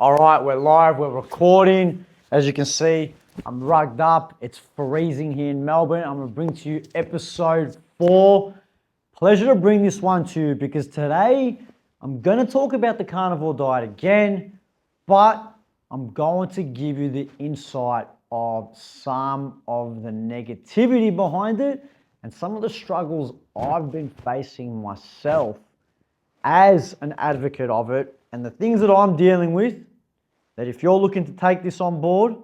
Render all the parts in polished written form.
All right, we're live, we're recording. As you can see, I'm rugged up. It's freezing here in Melbourne. I'm gonna bring to you episode 4. Pleasure to bring this one to you because today I'm gonna talk about the carnivore diet again, but I'm going to give you the insight of some of the negativity behind it and some of the struggles I've been facing myself as an advocate of it and the things that I'm dealing with, that if you're looking to take this on board,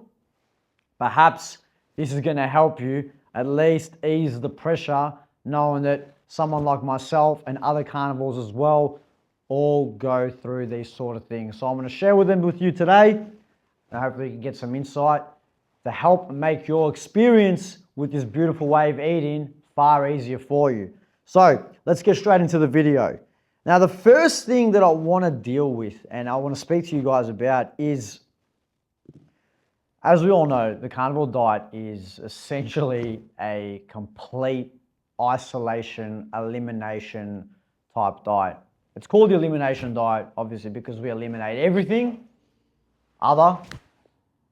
perhaps this is going to help you at least ease the pressure, knowing that someone like myself and other carnivores as well all go through these sort of things. So I'm going to share with them with you today, and hopefully you can get some insight to help make your experience with this beautiful way of eating far easier for you. So let's get straight into the video. Now, the first thing that I want to deal with and I want to speak to you guys about is, as we all know, the carnivore diet is essentially a complete isolation, elimination type diet. It's called the elimination diet, obviously, because we eliminate everything other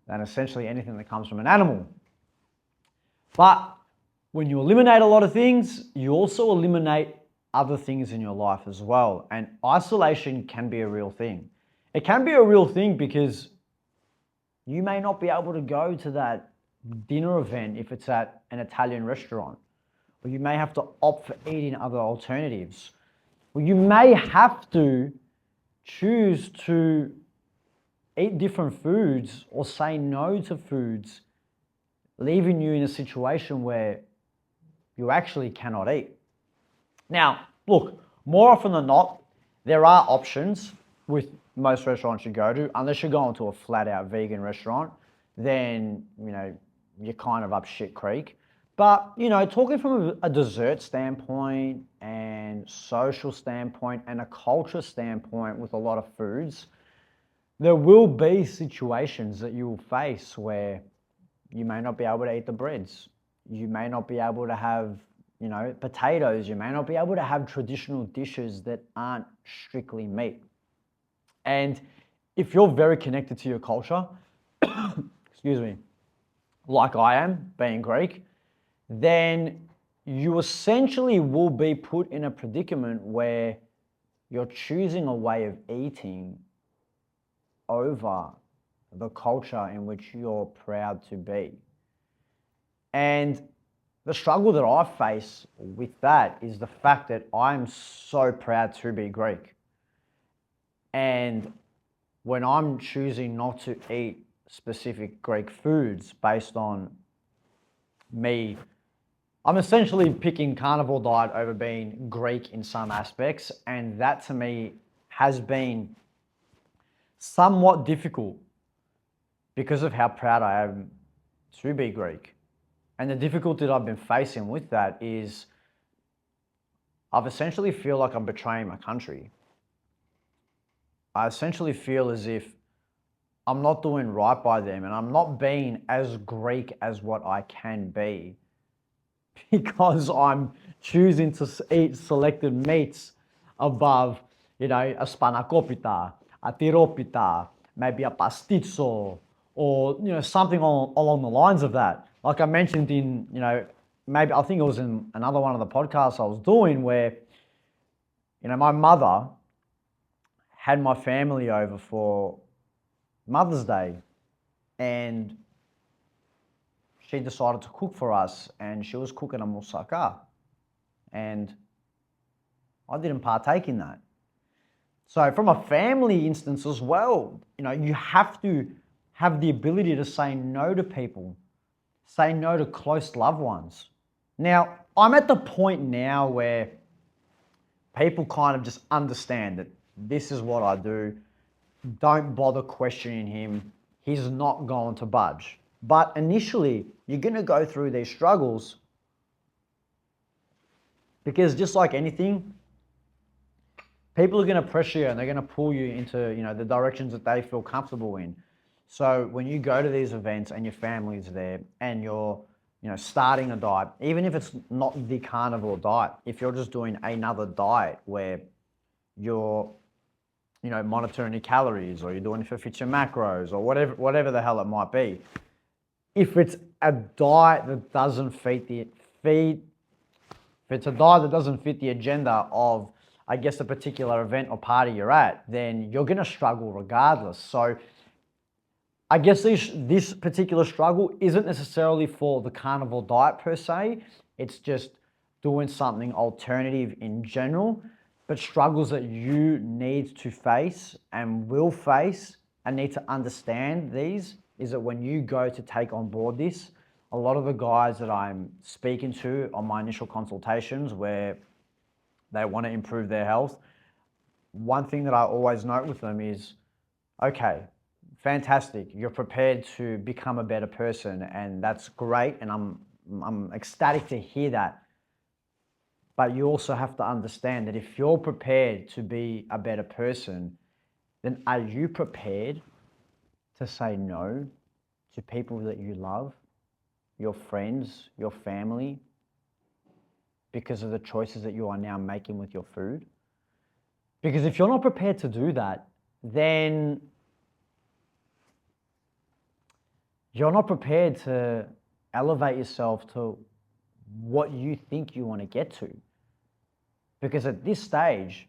than essentially anything that comes from an animal. But when you eliminate a lot of things, you also eliminate other things in your life as well. And isolation can be a real thing. It can be a real thing because you may not be able to go to that dinner event if it's at an Italian restaurant, or you may have to opt for eating other alternatives, or you may have to choose to eat different foods or say no to foods, leaving you in a situation where you actually cannot eat. Now, look, more often than not, there are options with most restaurants you go to. Unless you're going to a flat out vegan restaurant, then, you're kind of up shit creek. But, talking from a dessert standpoint and social standpoint and a culture standpoint with a lot of foods, there will be situations that you will face where you may not be able to eat the breads. You may not be able to have potatoes. You may not be able to have traditional dishes that aren't strictly meat. And if you're very connected to your culture, excuse me, like I am, being Greek, then you essentially will be put in a predicament where you're choosing a way of eating over the culture in which you're proud to be. And the struggle that I face with that is the fact that I'm so proud to be Greek. And when I'm choosing not to eat specific Greek foods based on me, I'm essentially picking carnivore diet over being Greek in some aspects. And that to me has been somewhat difficult because of how proud I am to be Greek. And the difficulty that I've been facing with that is I've essentially feel like I'm betraying my country. I essentially feel as if I'm not doing right by them and I'm not being as Greek as what I can be because I'm choosing to eat selected meats above, a spanakopita, a tiropita, maybe a pastizo, or something along the lines of that. Like I mentioned in, maybe I think it was in another one of the podcasts I was doing where, my mother had my family over for Mother's Day and she decided to cook for us and she was cooking a moussaka and I didn't partake in that. So from a family instance as well, you have to have the ability to say no to people. Say no to close loved ones. Now, I'm at the point now where people kind of just understand that this is what I do. Don't bother questioning him. He's not going to budge. But initially, you're going to go through these struggles because just like anything, people are going to pressure you and they're going to pull you into, the directions that they feel comfortable in. So when you go to these events and your family's there and you're, starting a diet, even if it's not the carnivore diet, if you're just doing another diet where you're, monitoring your calories, or you're doing it for fit your macros, or whatever the hell it might be. If it's a diet that doesn't if it's a diet that doesn't fit the agenda of, I guess, the particular event or party you're at, then you're going to struggle regardless. So I guess this particular struggle isn't necessarily for the carnivore diet per se. It's just doing something alternative in general, but struggles that you need to face and will face and need to understand these is that when you go to take on board this, a lot of the guys that I'm speaking to on my initial consultations where they want to improve their health, one thing that I always note with them is, okay, fantastic, you're prepared to become a better person, and that's great, and I'm ecstatic to hear that. But you also have to understand that if you're prepared to be a better person, then are you prepared to say no to people that you love, your friends, your family, because of the choices that you are now making with your food? Because if you're not prepared to do that, then you're not prepared to elevate yourself to what you think you want to get to. Because at this stage,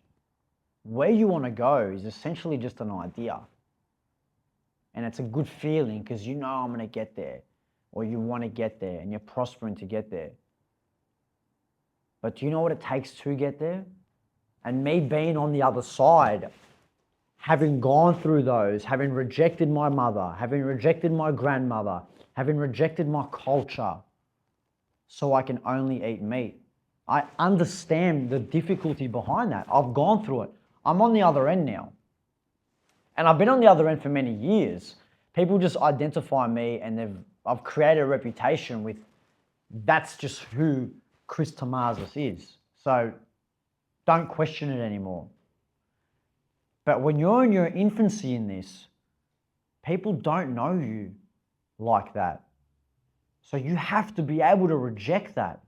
where you want to go is essentially just an idea. And it's a good feeling because you know I'm going to get there, or you want to get there and you're prospering to get there. But do you know what it takes to get there? And me being on the other side, having gone through those, having rejected my mother, having rejected my grandmother, having rejected my culture, so I can only eat meat. I understand the difficulty behind that. I've gone through it. I'm on the other end now. And I've been on the other end for many years. People just identify me, and I've created a reputation with, that's just who Chris Tahma is. So don't question it anymore. But when you're in your infancy in this, people don't know you like that. So you have to be able to reject that.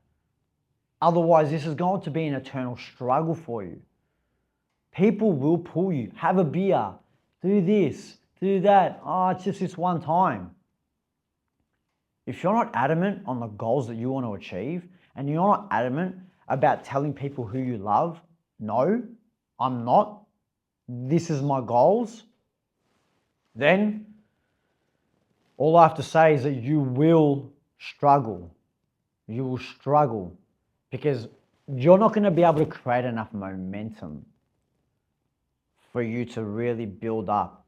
Otherwise, this is going to be an eternal struggle for you. People will pull you. Have a beer. Do this. Do that. Oh, it's just this one time. If you're not adamant on the goals that you want to achieve, and you're not adamant about telling people who you love, no, I'm not, this is my goals, then all I have to say is that you will struggle. You will struggle because you're not going to be able to create enough momentum for you to really build up.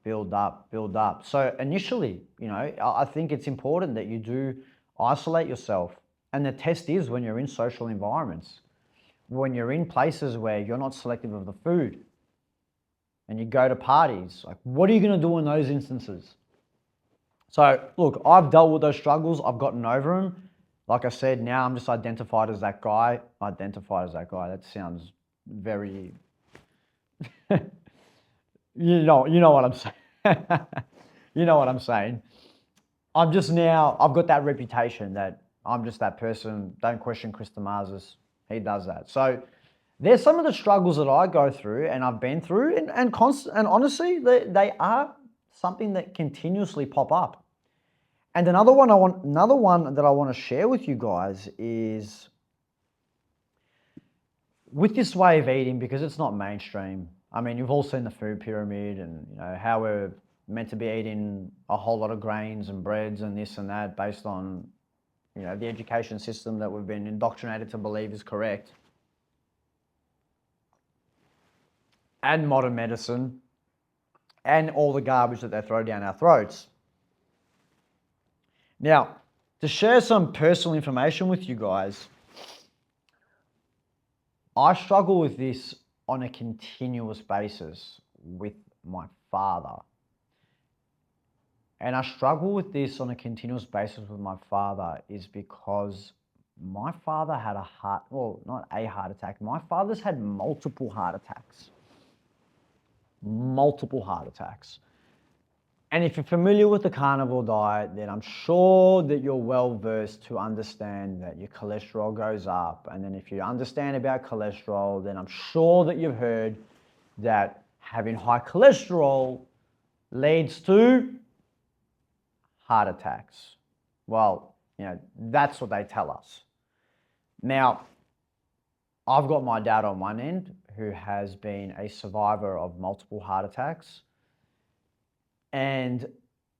So initially, I think it's important that you do isolate yourself. And the test is when you're in social environments, when you're in places where you're not selective of the food, and you go to parties, like, what are you going to do in those instances? So look, I've dealt with those struggles. I've gotten over them. Like I said, now I'm just identified as that guy. That sounds very, you know what I'm saying. You know what I'm saying. I've got that reputation that I'm just that person. Don't question Chris Tahma. He does that. So there's some of the struggles that I go through and I've been through, and honestly, they are something that continuously pop up. And another one that I want to share with you guys is with this way of eating, because it's not mainstream. I mean, you've all seen the food pyramid and how we're meant to be eating a whole lot of grains and breads and this and that based on the education system that we've been indoctrinated to believe is correct. And modern medicine and all the garbage that they throw down our throats. Now, to share some personal information with you guys, I struggle with this on a continuous basis with my father. And I struggle with this on a continuous basis with my father is because my father had not a heart attack. My father's had multiple heart attacks. And if you're familiar with the carnivore diet, then I'm sure that you're well versed to understand that your cholesterol goes up. And then if you understand about cholesterol, then I'm sure that you've heard that having high cholesterol leads to heart attacks. Well, that's what they tell us. Now, I've got my dad on one end who has been a survivor of multiple heart attacks. And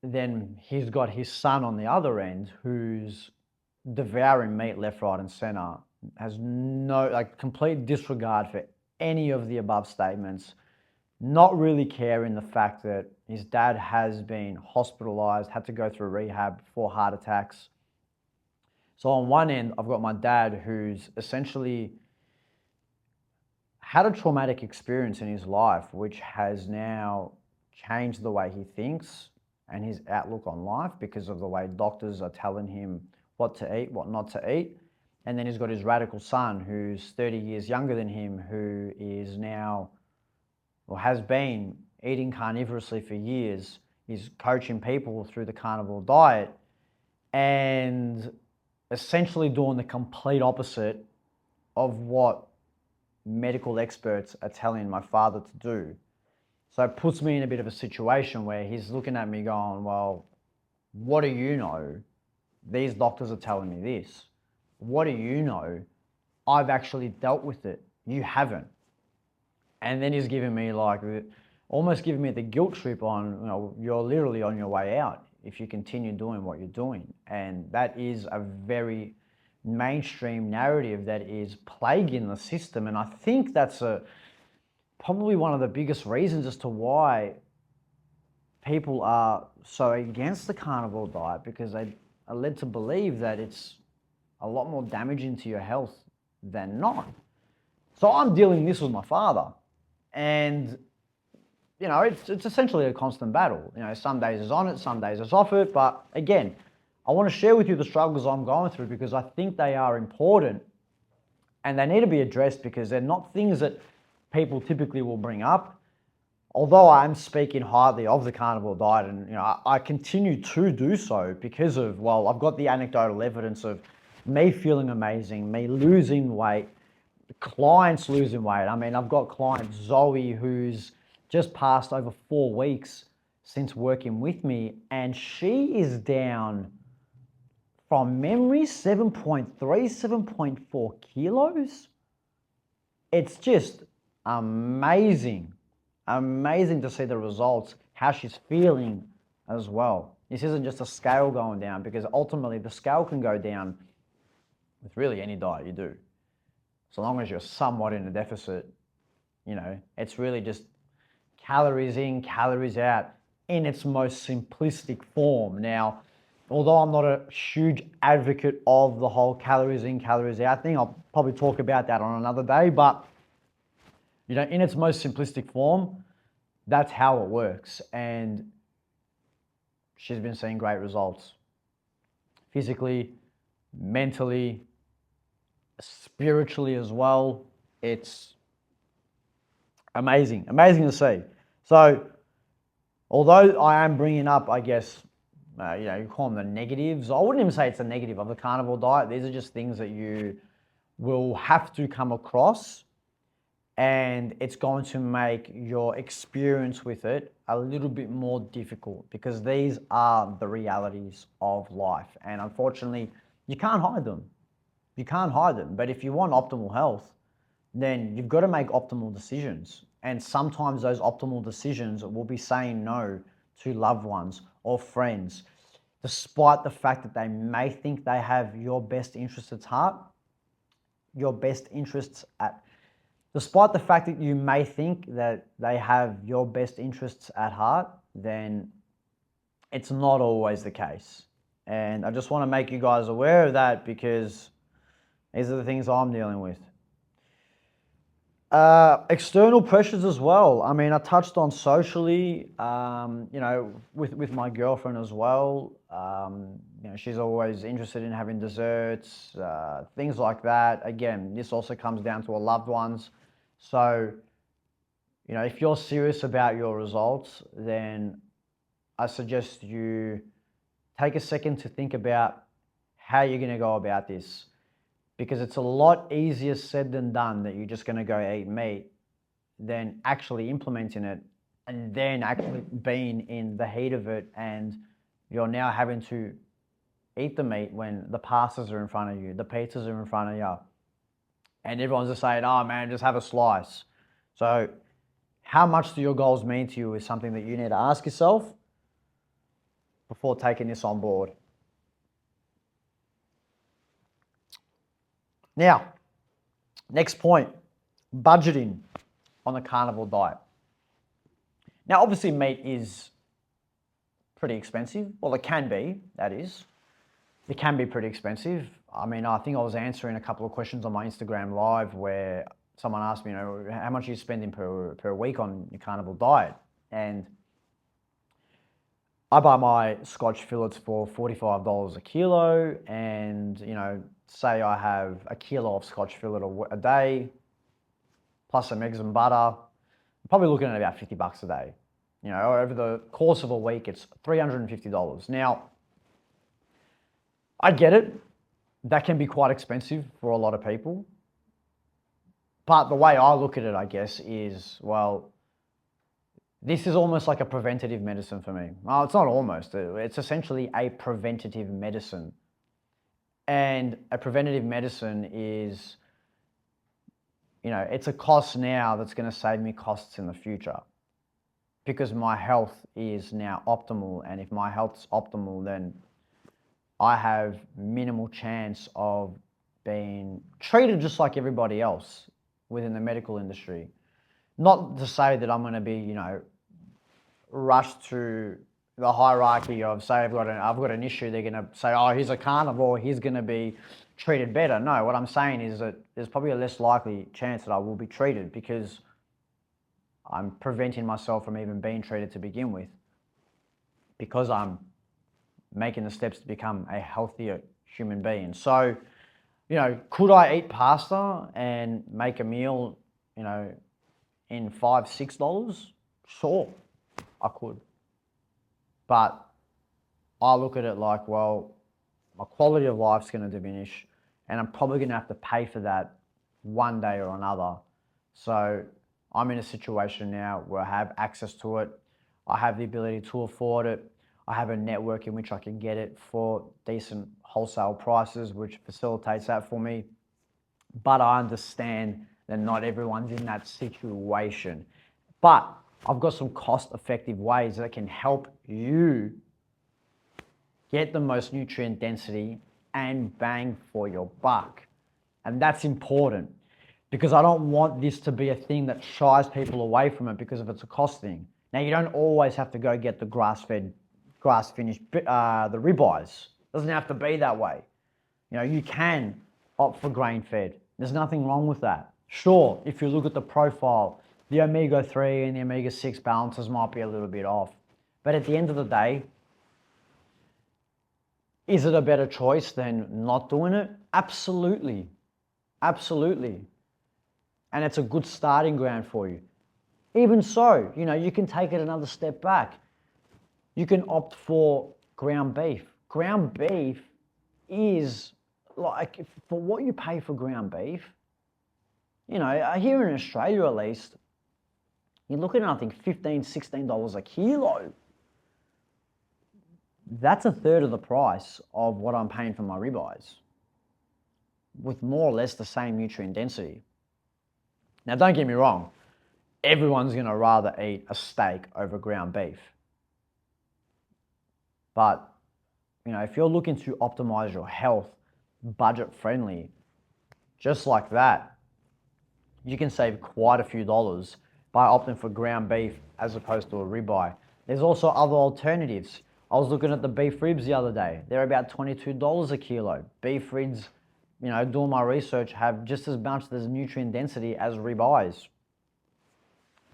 then he's got his son on the other end who's devouring meat left, right, and center, has no, complete disregard for any of the above statements, not really caring the fact that his dad has been hospitalized, had to go through rehab for heart attacks. So on one end, I've got my dad who's essentially had a traumatic experience in his life, which has now changed the way he thinks and his outlook on life because of the way doctors are telling him what to eat, what not to eat. And then he's got his radical son who's 30 years younger than him, who is now, or has been, eating carnivorously for years. He's coaching people through the carnivore diet and essentially doing the complete opposite of what medical experts are telling my father to do. So it puts me in a bit of a situation where he's looking at me going, well, what do you know? These doctors are telling me this. What do you know? I've actually dealt with it. You haven't. And then he's giving me almost giving me the guilt trip on, you're literally on your way out if you continue doing what you're doing. And that is a very mainstream narrative that is plaguing the system. And I think that's probably one of the biggest reasons as to why people are so against the carnivore diet, because they are led to believe that it's a lot more damaging to your health than not. So I'm dealing this with my father, and it's essentially a constant battle. Some days is on it, some days is off it. But again, I want to share with you the struggles I'm going through because I think they are important and they need to be addressed because they're not things that people typically will bring up. Although I'm speaking highly of the carnivore diet, and I continue to do so because of, well, I've got the anecdotal evidence of me feeling amazing, me losing weight, clients losing weight. I mean, I've got client Zoe who's just passed over 4 weeks since working with me, and she is down, from memory, 7.3, 7.4 kilos. It's just amazing to see the results, how she's feeling as well. This isn't just a scale going down, because ultimately the scale can go down with really any diet you do. So long as you're somewhat in a deficit, it's really just calories in, calories out in its most simplistic form. Now, although I'm not a huge advocate of the whole calories in, calories out thing, I'll probably talk about that on another day, but in its most simplistic form, that's how it works. And she's been seeing great results. Physically, mentally, spiritually as well. It's amazing to see. So, although I am bringing up, I guess, you call them the negatives. I wouldn't even say it's a negative of the carnivore diet. These are just things that you will have to come across, and it's going to make your experience with it a little bit more difficult because these are the realities of life. And unfortunately, you can't hide them. You can't hide them. But if you want optimal health, then you've got to make optimal decisions. And sometimes those optimal decisions will be saying no to loved ones or friends, despite the fact that they may think they have your best interests at heart, despite the fact that you may think that they have your best interests at heart, then it's not always the case. And I just want to make you guys aware of that because these are the things I'm dealing with. External pressures as well. I mean, I touched on socially, with my girlfriend as well. She's always interested in having desserts, things like that. Again, this also comes down to our loved ones. So, if you're serious about your results, then I suggest you take a second to think about how you're going to go about this. Because it's a lot easier said than done that you're just going to go eat meat than actually implementing it and then actually being in the heat of it, and you're now having to eat the meat when the pastas are in front of you, the pizzas are in front of you, and everyone's just saying, oh man, just have a slice. So how much do your goals mean to you is something that you need to ask yourself before taking this on board. Now, next point, budgeting on the carnivore diet. Now, obviously meat is pretty expensive. Well, it can be, that is. It can be pretty expensive. I mean, I think I was answering a couple of questions on my Instagram live where someone asked me, how much are you spending per week on your carnivore diet? And I buy my Scotch fillets for $45 a kilo, and say I have a kilo of Scotch fillet a day, plus some eggs and butter. I'm probably looking at about $50 a day. Over the course of a week, it's $350. Now, I get it. That can be quite expensive for a lot of people. But the way I look at it, I guess, is, well, this is almost like a preventative medicine for me. Well, it's not almost. It's essentially a preventative medicine. And a preventative medicine is, it's a cost now that's going to save me costs in the future. Because my health is now optimal. And if my health's optimal, then I have minimal chance of being treated just like everybody else within the medical industry. Not to say that I'm going to be, rushed to the hierarchy of, say, I've got an issue, they're going to say, oh, he's a carnivore, he's going to be treated better. No, what I'm saying is that there's probably a less likely chance that I will be treated because I'm preventing myself from even being treated to begin with, because I'm making the steps to become a healthier human being. So, could I eat pasta and make a meal, in $5, $6? Sure, I could. But I look at it like, well, my quality of life's going to diminish, and I'm probably going to have to pay for that one day or another. So I'm in a situation now where I have access to it. I have the ability to afford it. I have a network in which I can get it for decent wholesale prices, which facilitates that for me. But I understand that not everyone's in that situation. But I've got some cost-effective ways that can help you get the most nutrient density and bang for your buck. And that's important, because I don't want this to be a thing that shies people away from it because of it's a cost thing. Now, you don't always have to go get the grass-fed, grass-finished, the ribeyes. It doesn't have to be that way. You can opt for grain-fed. There's nothing wrong with that. Sure, if you look at the profile, the omega-3 and the omega-6 balances might be a little bit off. But at the end of the day, is it a better choice than not doing it? Absolutely. Absolutely. And it's a good starting ground for you. Even so, you can take it another step back. You can opt for ground beef. Ground beef is like, for what you pay for ground beef, here in Australia at least, you're looking at, I think, $15, $16 a kilo. That's a third of the price of what I'm paying for my ribeyes, with more or less the same nutrient density. Now, don't get me wrong, everyone's going to rather eat a steak over ground beef. But, if you're looking to optimize your health, budget friendly, just like that, you can save quite a few dollars by opting for ground beef as opposed to a ribeye. There's also other alternatives. I was looking at the beef ribs the other day. They're about $22 a kilo. Beef ribs, doing my research, have just as much as nutrient density as ribeyes.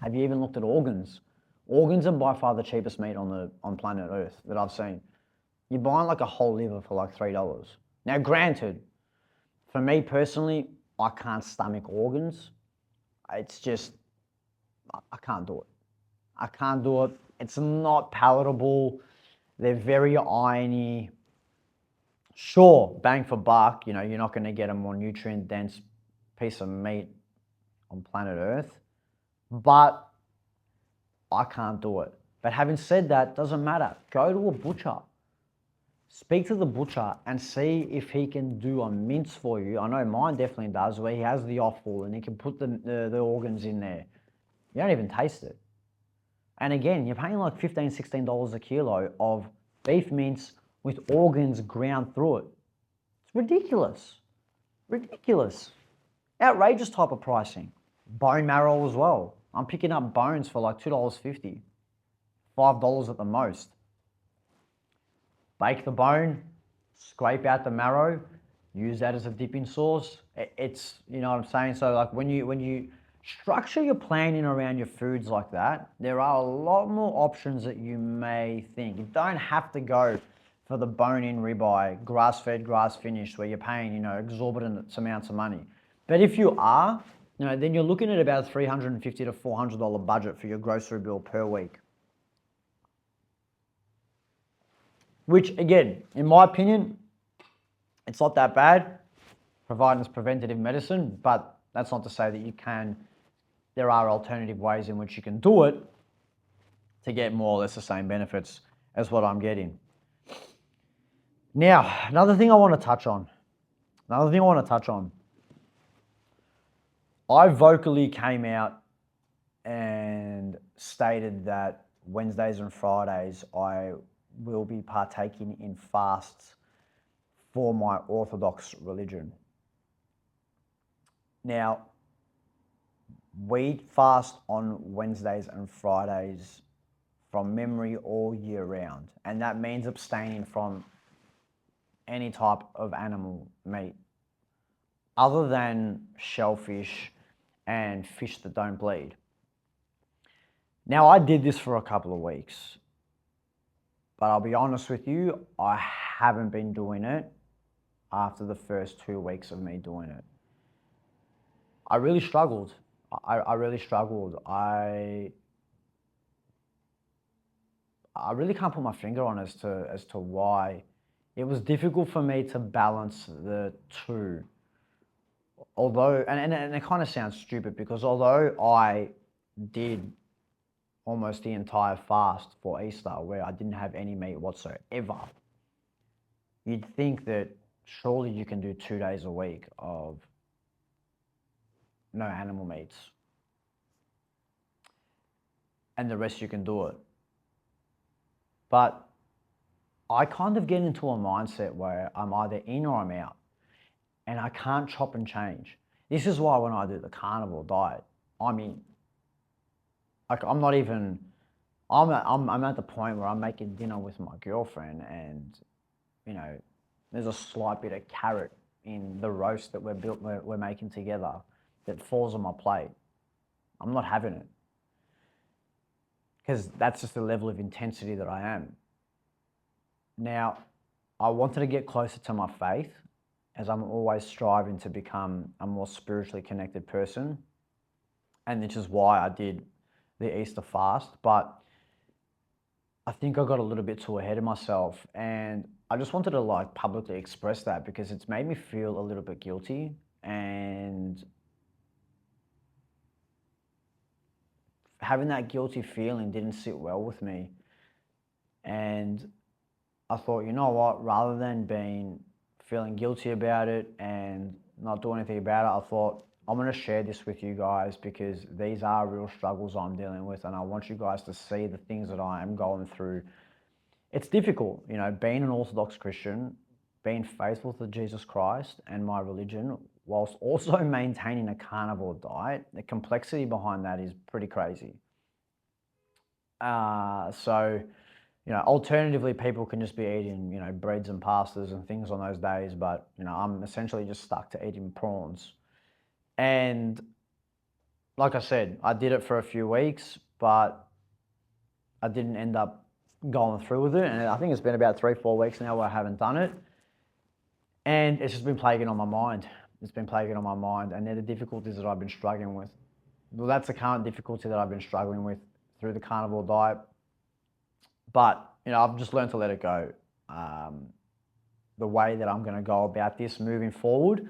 Have you even looked at organs? Organs are by far the cheapest meat on planet Earth that I've seen. You're buying like a whole liver for like $3. Now, granted, for me personally, I can't stomach organs. It's just, I can't do it. I can't do it. It's not palatable. They're very irony. Sure, bang for buck, you're not going to get a more nutrient dense piece of meat on planet Earth. but I can't do it. But having said that, doesn't matter. Go to a butcher. Speak to the butcher and see if he can do a mince for you. I know mine definitely does, where he has the offal and he can put the organs in there. You don't even taste it. And again, you're paying like $15, $16 a kilo of beef mince with organs ground through it. It's ridiculous. Ridiculous. Outrageous type of pricing. Bone marrow as well. I'm picking up bones for like $2.50, $5 at the most. Bake the bone, scrape out the marrow, use that as a dipping sauce. It's, you know what I'm saying? So like when you structure your planning around your foods like that, there are a lot more options that you may think. You don't have to go for the bone-in ribeye, grass-fed, grass-finished, where you're paying, you know, exorbitant amounts of money. But if you are, you know, then you're looking at about a $350 to $400 budget for your grocery bill per week. Which, again, in my opinion, it's not that bad, providing it's preventative medicine, but that's not to say that you can, there are alternative ways in which you can do it to get more or less the same benefits as what I'm getting. Now, another thing I want to touch on. I vocally came out and stated that Wednesdays and Fridays I will be partaking in fasts for my Orthodox religion. Now, we fast on Wednesdays and Fridays from memory all year round, and that means abstaining from any type of animal meat other than shellfish and fish that don't bleed. Now, I did this for a couple of weeks, but I'll be honest with you, I haven't been doing it after the first 2 weeks of me doing it. I really struggled. I really struggled. I really can't put my finger on as to why. It was difficult for me to balance the two. Although, and it kind of sounds stupid, because although I did almost the entire fast for Easter where I didn't have any meat whatsoever, you'd think that surely you can do 2 days a week of no animal meats and the rest you can do it. But I kind of get into a mindset where I'm either in or I'm out, and I can't chop and change. This is why when I do the carnivore diet, I'm in. Like, I'm not even, I'm at the point where I'm making dinner with my girlfriend, and, you know, there's a slight bit of carrot in the roast that we're making together that falls on my plate. I'm not having it, because that's just the level of intensity that I am. Now, I wanted to get closer to my faith, as I'm always striving to become a more spiritually connected person. And this is why I did the Easter fast. But I think I got a little bit too ahead of myself, and I just wanted to like publicly express that, because it's made me feel a little bit guilty, and having that guilty feeling didn't sit well with me. And I thought, you know what, rather than feeling guilty about it and not do anything about it, I thought, I'm going to share this with you guys, because these are real struggles I'm dealing with, and I want you guys to see the things that I am going through. It's difficult, you know, being an Orthodox Christian, being faithful to Jesus Christ and my religion, whilst also maintaining a carnivore diet. The complexity behind that is pretty crazy. So, you know, alternatively, people can just be eating, you know, breads and pastas and things on those days, but, you know, I'm essentially just stuck to eating prawns. And like I said, I did it for a few weeks, but I didn't end up going through with it. And I think it's been about 3-4 weeks now where I haven't done it. And it's just been plaguing on my mind. It's been plaguing on my mind. And they're the difficulties that I've been struggling with. Well, that's the current difficulty that I've been struggling with through the carnivore diet. But, you know, I've just learned to let it go. The way that I'm going to go about this moving forward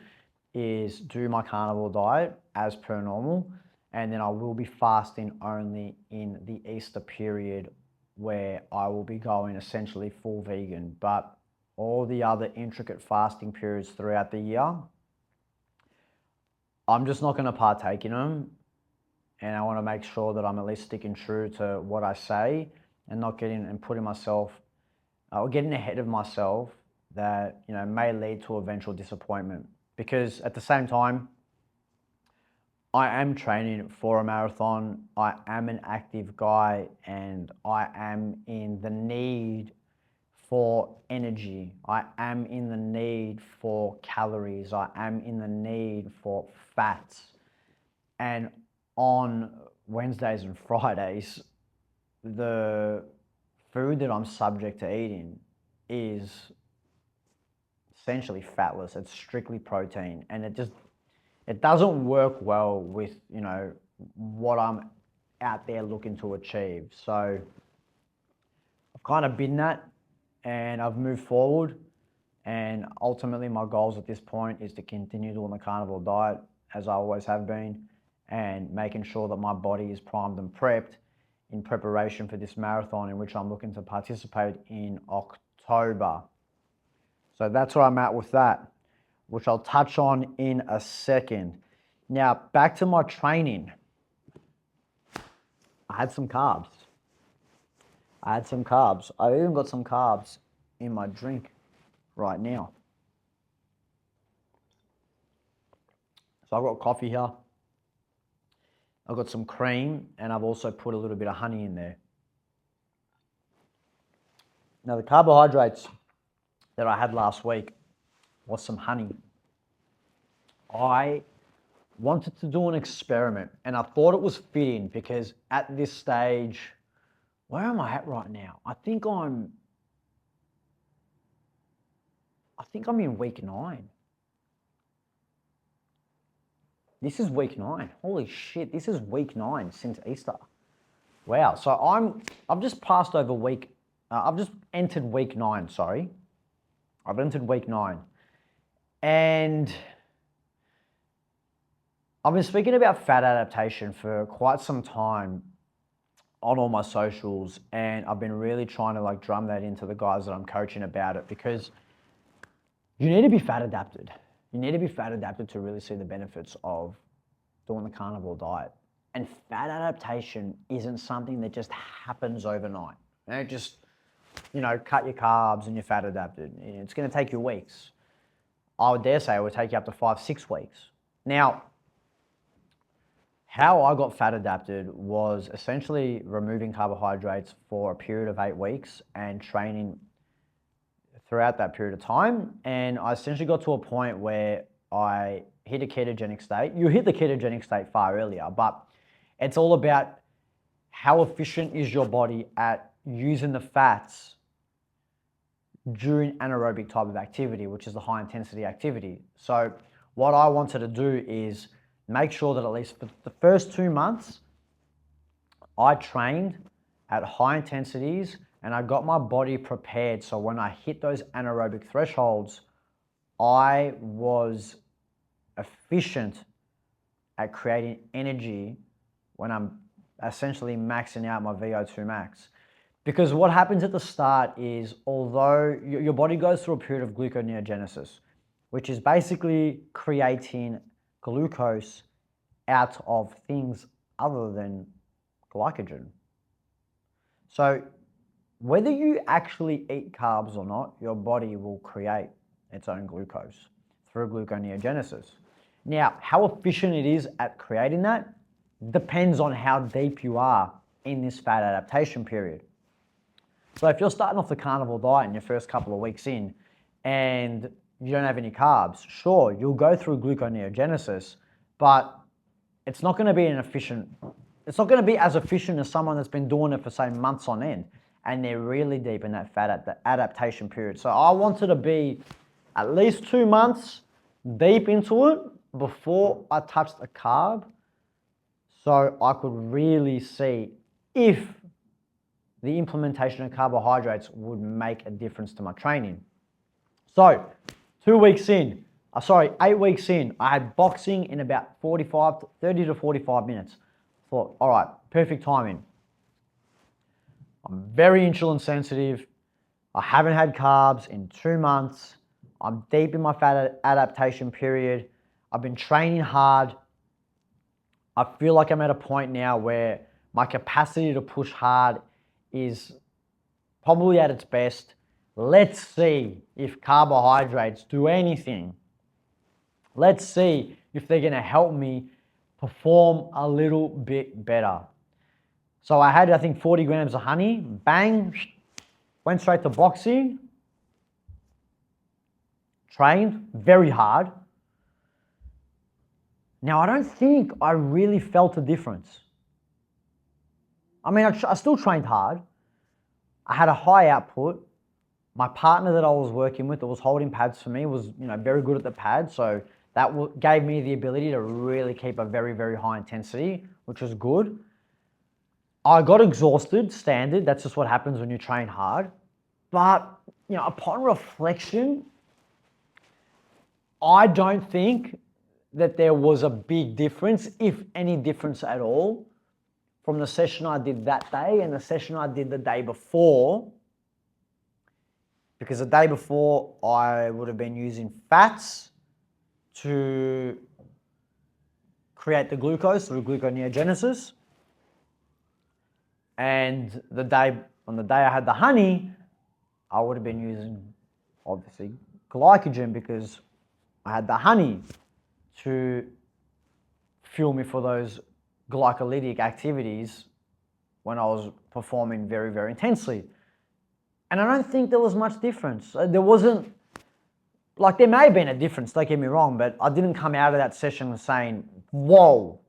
is do my carnivore diet as per normal, And then I will be fasting only in the Easter period, where I will be going essentially full vegan. But all the other intricate fasting periods throughout the year, I'm just not going to partake in them. And I want to make sure that I'm at least sticking true to what I say and not getting and putting myself or getting ahead of myself that, you know, may lead to eventual disappointment. Because at the same time, I am training for a marathon. I am an active guy, and I am in the need for energy. I am in the need for calories. I am in the need for fats. And on Wednesdays and Fridays, the food that I'm subject to eating is essentially fatless. It's strictly protein, and it doesn't work well with, you know, what I'm out there looking to achieve. So I've kind of been that, and I've moved forward, and ultimately my goals at this point is to continue doing the carnivore diet as I always have been, and making sure that my body is primed and prepped in preparation for this marathon, in which I'm looking to participate in October. So that's where I'm at with that, which I'll touch on in a second. Now, back to my training. I had some carbs. I even got some carbs in my drink right now. So I've got coffee here. I've got some cream, and I've also put a little bit of honey in there. Now, the carbohydrates that I had last week was some honey. I wanted to do an experiment, and I thought it was fitting because at this stage, where am I at right now? I think I'm in week 9. This is week 9. Holy shit, this is week 9 since Easter. Wow, so I've just passed over I've just entered week 9, sorry. I've entered week 9. And I've been speaking about fat adaptation for quite some time on all my socials, and I've been really trying to like drum that into the guys that I'm coaching about it, because you need to be fat adapted. You need to be fat adapted to really see the benefits of doing the carnivore diet. And fat adaptation isn't something that just happens overnight. You know, just, you know, cut your carbs and you're fat adapted. It's going to take you weeks. I would dare say it would take you up to 5-6 weeks. Now, how I got fat adapted was essentially removing carbohydrates for a period of 8 weeks and training throughout that period of time. And I essentially got to a point where I hit a ketogenic state. You hit the ketogenic state far earlier, but it's all about how efficient is your body at using the fats during anaerobic type of activity, which is the high intensity activity. So what I wanted to do is make sure that at least for the first 2 months, I trained at high intensities and I got my body prepared. So when I hit those anaerobic thresholds, I was efficient at creating energy when I'm essentially maxing out my VO2 max. Because what happens at the start is, although your body goes through a period of gluconeogenesis, which is basically creating glucose out of things other than glycogen. So whether you actually eat carbs or not, your body will create its own glucose through gluconeogenesis. Now, how efficient it is at creating that depends on how deep you are in this fat adaptation period. So if you're starting off the carnivore diet in your first couple of weeks in and you don't have any carbs, sure, you'll go through gluconeogenesis, but it's not going to be it's not going to be as efficient as someone that's been doing it for, say, months on end, and they're really deep in that fat adaptation period. So I wanted to be at least 2 months deep into it before I touched a carb, so I could really see if the implementation of carbohydrates would make a difference to my training. So 8 weeks in, I had boxing in about 30 to 45 minutes. Thought, all right, perfect timing. I'm very insulin sensitive. I haven't had carbs in 2 months. I'm deep in my fat adaptation period. I've been training hard. I feel like I'm at a point now where my capacity to push hard is probably at its best. Let's see if carbohydrates do anything. Let's see if they're going to help me perform a little bit better. So I had, I think, 40 grams of honey, bang, went straight to boxing, trained very hard. Now, I don't think I really felt a difference. I mean, I still trained hard. I had a high output. My partner that I was working with that was holding pads for me was, very good at the pads. So that gave me the ability to really keep a very, very high intensity, which was good. I got exhausted, standard. That's just what happens when you train hard. But, upon reflection, I don't think that there was a big difference, if any difference at all, from the session I did that day and the session I did the day before. Because the day before, I would have been using fats to create the glucose through gluconeogenesis. And on the day I had the honey, I would have been using, obviously, glycogen because I had the honey to fuel me for those glycolytic activities when I was performing very, very intensely. And I don't think there was much difference. There wasn't, there may have been a difference, don't get me wrong, but I didn't come out of that session saying, whoa,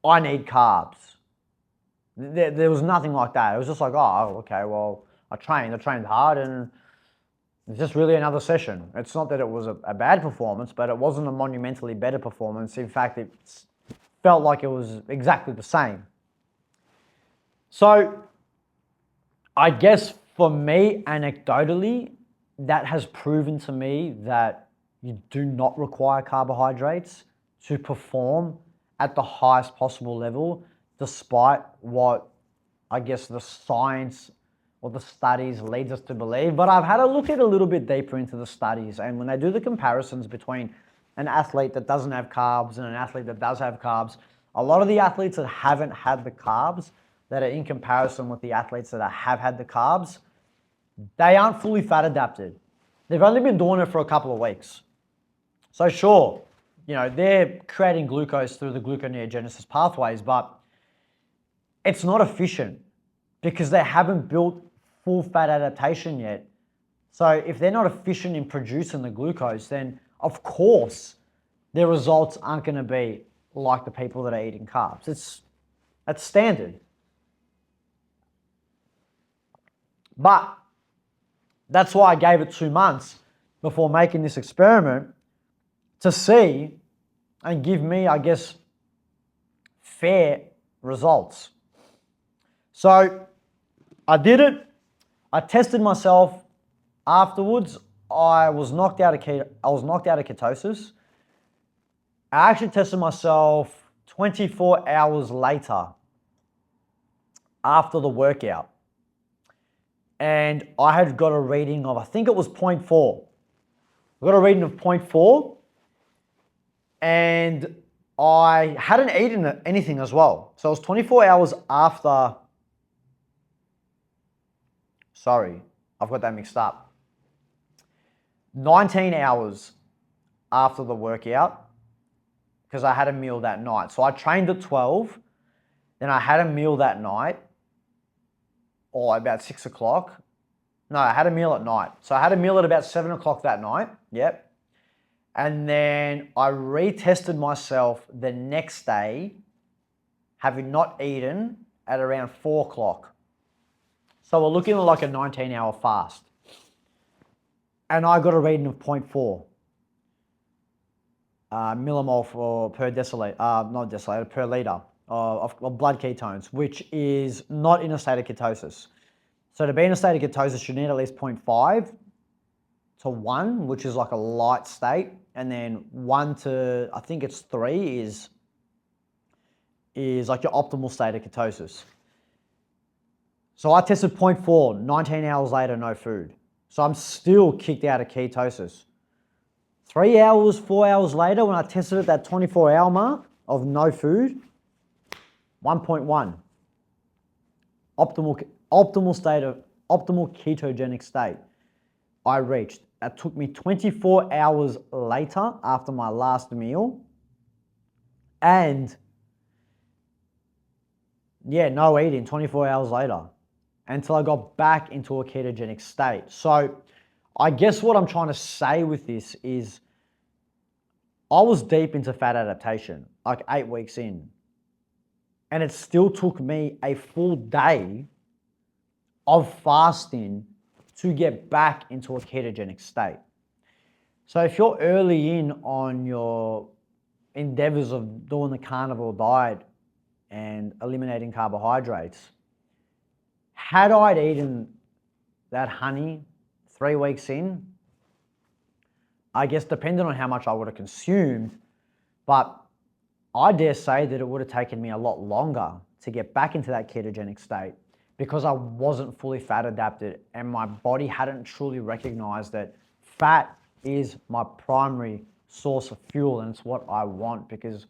I need carbs. There was nothing like that. It was just like, oh, okay, well, I trained hard, and it's just really another session. It's not that it was a bad performance, but it wasn't a monumentally better performance. In fact, it felt like it was exactly the same. So I guess for me, anecdotally, that has proven to me that you do not require carbohydrates to perform at the highest possible level, despite what I guess the science or the studies leads us to believe. But I've had a look at a little bit deeper into the studies, and when they do the comparisons between an athlete that doesn't have carbs and an athlete that does have carbs, a lot of the athletes that haven't had the carbs, that are in comparison with the athletes that have had the carbs, they aren't fully fat adapted. They've only been doing it for a couple of weeks. So sure, they're creating glucose through the gluconeogenesis pathways, but it's not efficient because they haven't built full fat adaptation yet. So if they're not efficient in producing the glucose, then of course their results aren't going to be like the people that are eating carbs. That's standard. But that's why I gave it 2 months before making this experiment to see and give me, I guess, fair results. So I did it. I tested myself afterwards. I was knocked out of ketosis. I actually tested myself 24 hours later after the workout. And I had got a reading of, I think it was 0.4. I got a reading of 0.4, and I hadn't eaten anything as well. So it was 24 hours after, sorry, I've got that mixed up. 19 hours after the workout, because I had a meal that night. So I trained at 12, then I had a meal that night, or about 6 o'clock. No, I had a meal at night. So I had a meal at about 7 o'clock that night. Yep. And then I retested myself the next day, having not eaten, at around 4 o'clock. So we're looking at like a 19-hour fast. And I got a reading of 0.4 millimole per deciliter, not deciliter, per liter of blood ketones, which is not in a state of ketosis. So to be in a state of ketosis, you need at least 0.5 to 1, which is like a light state. And then 1 to, I think it's 3 is like your optimal state of ketosis. So I tested 0.4, 19 hours later, no food. So I'm still kicked out of ketosis. 3 hours, 4 hours later, when I tested at that 24-hour mark of no food, 1.1. Optimal ketogenic state I reached. That took me 24 hours later after my last meal. And yeah, no eating 24 hours later until I got back into a ketogenic state. So I guess what I'm trying to say with this is I was deep into fat adaptation, like 8 weeks in. And it still took me a full day of fasting to get back into a ketogenic state. So if you're early in on your endeavors of doing the carnivore diet and eliminating carbohydrates, had I eaten that honey 3 weeks in, I guess depending on how much I would have consumed, but I dare say that it would have taken me a lot longer to get back into that ketogenic state because I wasn't fully fat adapted and my body hadn't truly recognized that fat is my primary source of fuel and it's what I want, because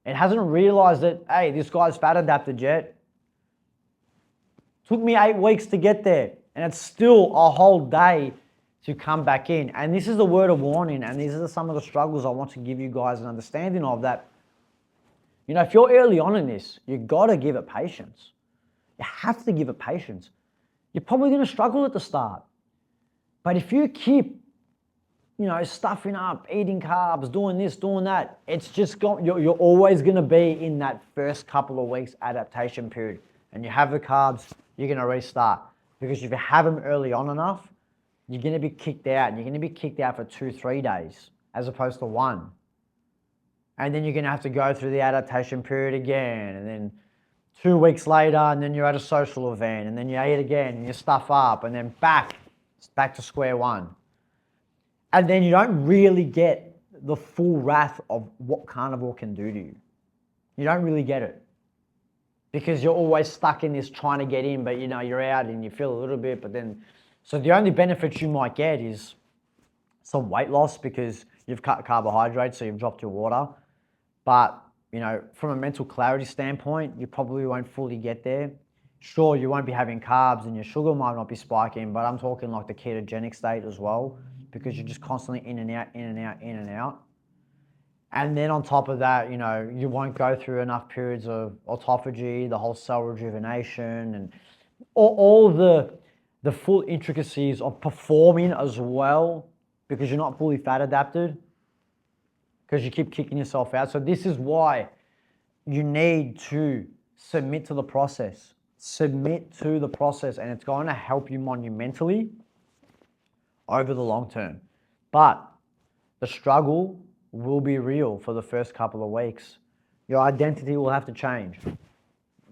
it hasn't realized that, hey, this guy's fat adapted yet. Took me 8 weeks to get there, and it's still a whole day to come back in. And this is the word of warning, and these are some of the struggles I want to give you guys an understanding of, that, you know, if you're early on in this, you got to give it patience. You have to give it patience. You're probably going to struggle at the start. But if you keep, you know, stuffing up, eating carbs, doing this, doing that, it's just you're always going to be in that first couple of weeks adaptation period. And you have the carbs, you're going to restart. Because if you have them early on enough, you're going to be kicked out. And you're going to be kicked out for 2-3 days as opposed to 1. And then you're going to have to go through the adaptation period again. And then 2 weeks later, and then you're at a social event, and then you eat again, and you stuff up, and then back to square one. And then you don't really get the full wrath of what carnivore can do to you. You don't really get it. Because you're always stuck in this trying to get in, but you know, you're out and you feel a little bit, but then, so the only benefits you might get is some weight loss because you've cut carbohydrates, so you've dropped your water. But, you know, from a mental clarity standpoint, you probably won't fully get there. Sure, you won't be having carbs and your sugar might not be spiking, but I'm talking like the ketogenic state as well, because you're just constantly in and out, in and out, in and out. And then on top of that, you know, you won't go through enough periods of autophagy, the whole cell rejuvenation, and all the full intricacies of performing as well, because you're not fully fat adapted, because you keep kicking yourself out. So this is why you need to submit to the process. Submit to the process, and it's going to help you monumentally over the long term. But the struggle will be real for the first couple of weeks. Your identity will have to change.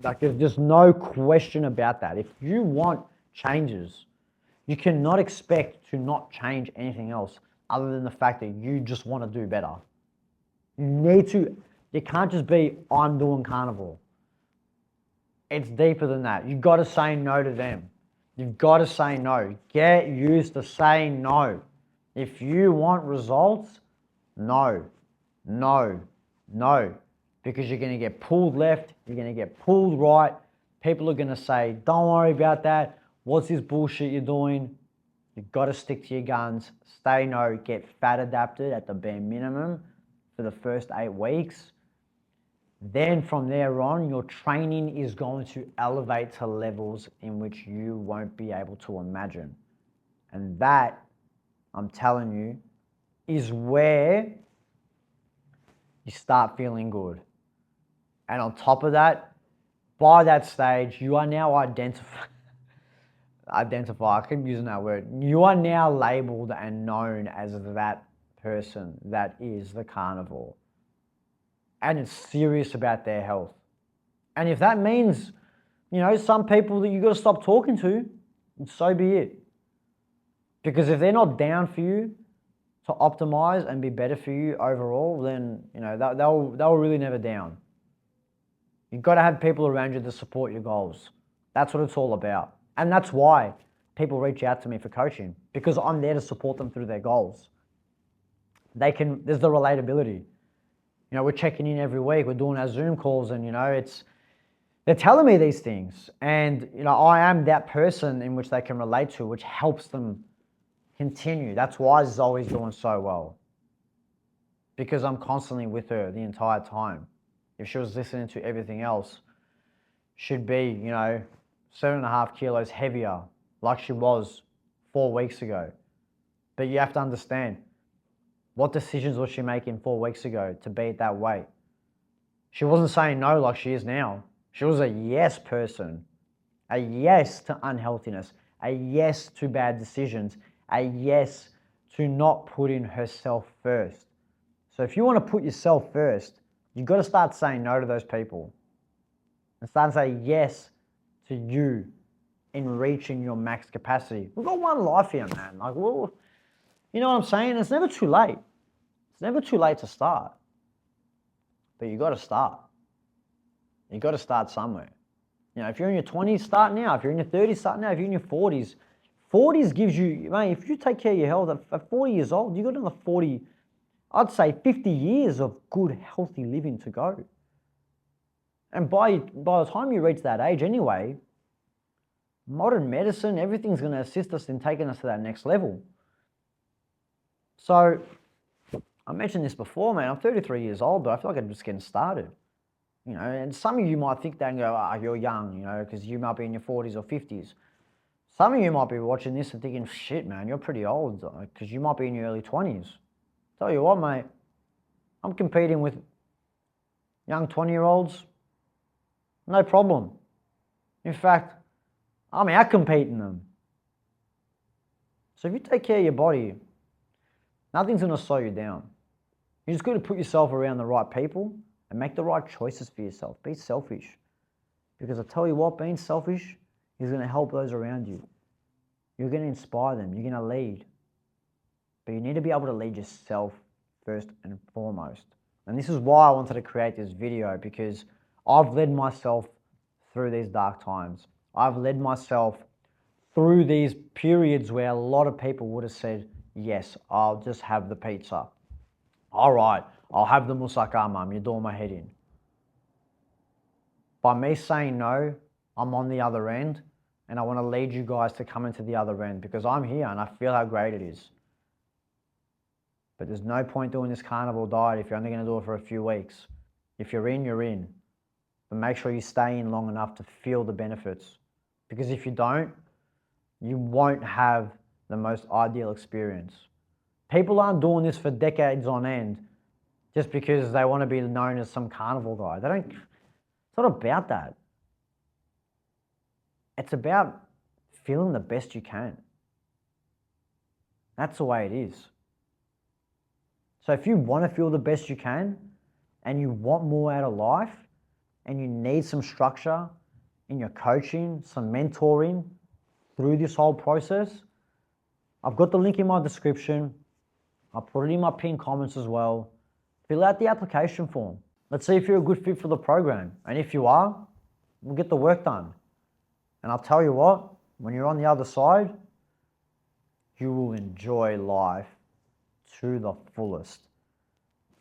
Like, there's just no question about that. If you want changes, you cannot expect to not change anything else other than the fact that you just want to do better. You can't just be, I'm doing carnivore. It's deeper than that. You've got to say no to them. You've got to say no. Get used to saying no. If you want results, no, no, no. Because you're going to get pulled left, you're going to get pulled right. People are going to say, don't worry about that. What's this bullshit you're doing? You've got to stick to your guns. Stay no, get fat adapted at the bare minimum for the first 8 weeks. Then from there on, your training is going to elevate to levels in which you won't be able to imagine. And that, I'm telling you, is where you start feeling good. And on top of that, by that stage, you are now I keep using that word. You are now labeled and known as that person that is the carnivore. And it's serious about their health. And if that means, you know, some people that you got to stop talking to, so be it. Because if they're not down for you to optimize and be better for you overall, then, you know, they were really never down. You've got to have people around you to support your goals. That's what it's all about. And that's why people reach out to me for coaching, because I'm there to support them through their goals. There's the relatability. You know, we're checking in every week, we're doing our Zoom calls, and they're telling me these things. And, I am that person in which they can relate to, which helps them continue. That's why Zoe's doing so well. Because I'm constantly with her the entire time. If she was listening to everything else, she'd be, 7.5 kilos heavier like she was 4 weeks ago. But you have to understand, what decisions was she making 4 weeks ago to be at that weight? She wasn't saying no like she is now. She was a yes person, a yes to unhealthiness, a yes to bad decisions, a yes to not putting herself first. So if you want to put yourself first, you've got to start saying no to those people and start saying yes to you in reaching your max capacity. We've got one life here, man. Like, well, you know what I'm saying? It's never too late. It's never too late to start. But you got to start. You got to start somewhere. If you're in your 20s, start now. If you're in your 30s, start now. If you're in your 40s, 40s gives you, mate, if you take care of your health at 40 years old, you've got another 40, I'd say 50 years of good, healthy living to go. And by the time you reach that age anyway, modern medicine, everything's going to assist us in taking us to that next level. So, I mentioned this before, man. I'm 33 years old, but I feel like I'm just getting started. And some of you might think that and go, you're young, because you might be in your 40s or 50s. Some of you might be watching this and thinking, shit, man, you're pretty old, because you might be in your early 20s. Tell you what, mate, I'm competing with young 20-year-olds, no problem. In fact, I'm out-competing them. So if you take care of your body, nothing's going to slow you down. You just got to put yourself around the right people and make the right choices for yourself. Be selfish. Because I tell you what, being selfish is going to help those around you. You're going to inspire them. You're going to lead. But you need to be able to lead yourself first and foremost. And this is why I wanted to create this video, because I've led myself through these dark times. I've led myself through these periods where a lot of people would have said, yes, I'll just have the pizza. All right, I'll have the moussaka, mum, you're doing my head in. By me saying no, I'm on the other end, and I want to lead you guys to come into the other end, because I'm here and I feel how great it is. But there's no point doing this carnivore diet if you're only going to do it for a few weeks. If you're in, you're in. But make sure you stay in long enough to feel the benefits. Because if you don't, you won't have the most ideal experience. People aren't doing this for decades on end just because they want to be known as some carnivore guy. It's not about that. It's about feeling the best you can. That's the way it is. So if you want to feel the best you can and you want more out of life and you need some structure in your coaching, some mentoring through this whole process, I've got the link in my description. I'll put it in my pinned comments as well. Fill out the application form. Let's see if you're a good fit for the program. And if you are, we'll get the work done. And I'll tell you what, when you're on the other side, you will enjoy life to the fullest.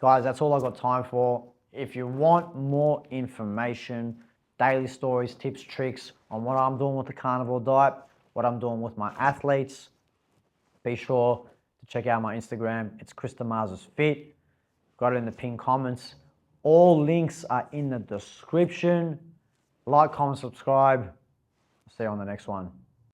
Guys, that's all I've got time for. If you want more information, daily stories, tips, tricks on what I'm doing with the carnivore diet, what I'm doing with my athletes, be sure to check out my Instagram. It's Chris Tahma's Fit. Got it in the pinned comments. All links are in the description. Like, comment, subscribe. See you on the next one.